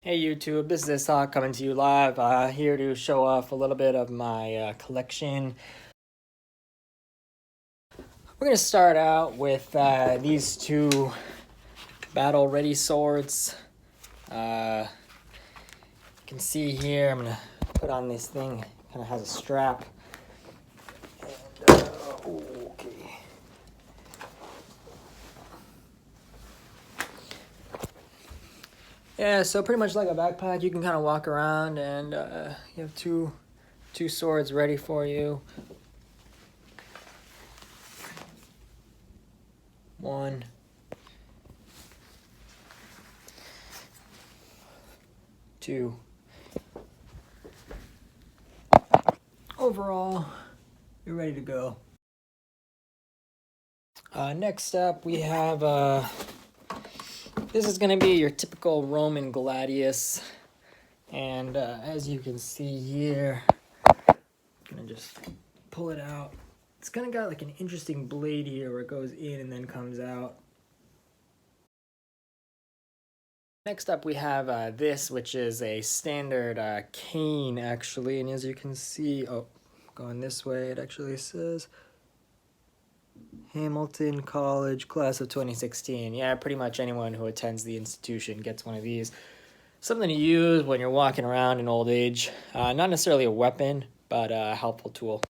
Hey YouTube, this is Ishaq coming to you live, here to show off a little bit of my collection. We're going to start out with these two battle-ready swords. You can see here, I'm going to put on this thing, kind of has a strap. And, okay. Yeah, so pretty much like a backpack, you can kind of walk around and you have two swords ready for you. One. Two. Overall, you're ready to go. Next up, we have this is going to be your typical Roman gladius, and as you can see here, I'm going to just pull it out. It's kind of got like an interesting blade here where it goes in and then comes out. Next up we have this, which is a standard cane actually, and as you can see, going this way, it actually says Hamilton College, class of 2016. Yeah, pretty much anyone who attends the institution gets one of these. Something to use when you're walking around in old age. Not necessarily a weapon, but a helpful tool.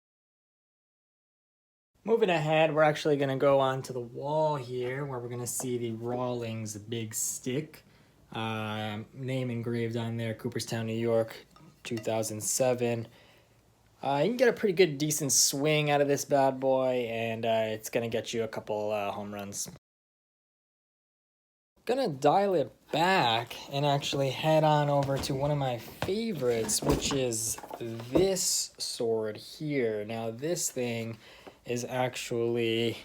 Moving ahead, we're actually going to go onto the wall here where we're going to see the Rawlings big stick. Name engraved on there, Cooperstown, New York, 2007. You can get a pretty good, decent swing out of this bad boy, and it's going to get you a couple home runs. Gonna dial it back and actually head on over to one of my favorites, which is this sword here. Now, this thing is actually,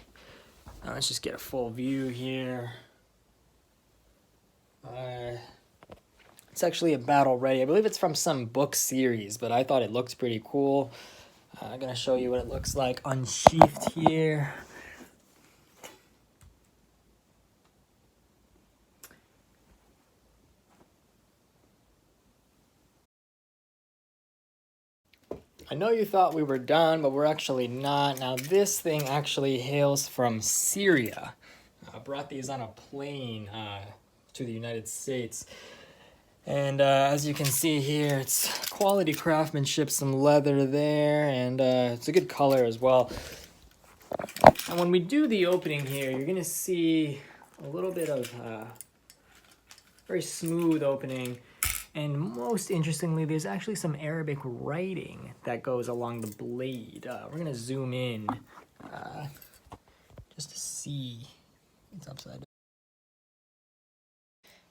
let's just get a full view here. It's actually a battle ready. I believe it's from some book series, but I thought it looked pretty cool. I'm gonna show you what it looks like unsheathed here. I know you thought we were done, but we're actually not. Now, this thing actually hails from Syria. I brought these on a plane to the United States. And as you can see here, it's quality craftsmanship, some leather there, and it's a good color as well. And when we do the opening here, you're going to see a little bit of very smooth opening. And most interestingly, there's actually some Arabic writing that goes along the blade. We're going to zoom in just to see. It's upside down.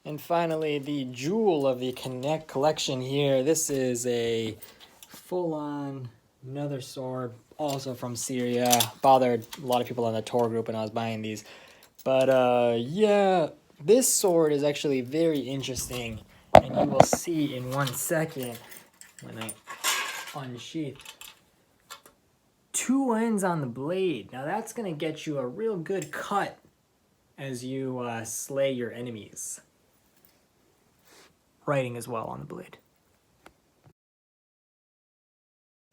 And finally, the jewel of the Connect collection here. This is a full-on another sword, also from Syria. Bothered a lot of people on the tour group when I was buying these. But yeah, this sword is actually very interesting. And you will see in 1 second when I unsheath. 2 ends on the blade. Now that's going to get you a real good cut as you slay your enemies. Writing as well on the blade.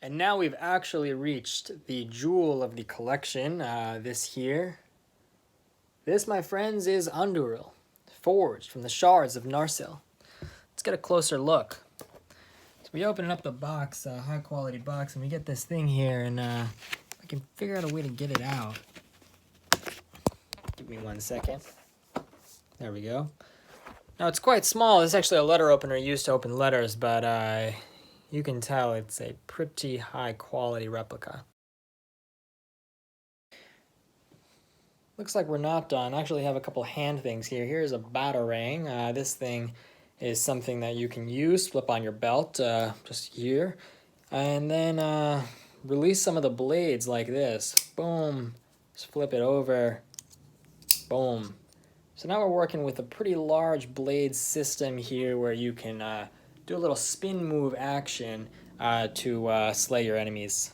And now we've actually reached the jewel of the collection, this here. This, my friends, is Unduril, forged from the shards of Narsil. Let's get a closer look. So we open up the box, high quality box, and we get this thing here, and I can figure out a way to get it out. Give me 1 second. There we go. Now it's quite small. It's actually a letter opener used to open letters, but you can tell it's a pretty high quality replica. Looks like we're not done. I actually have a couple hand things here. Here's a BATARANG. This thing is something that you can use, flip on your belt, just here. And then release some of the blades like this. Boom. Just flip it over. Boom. So now we're working with a pretty large blade system here where you can do a little spin move action to slay your enemies.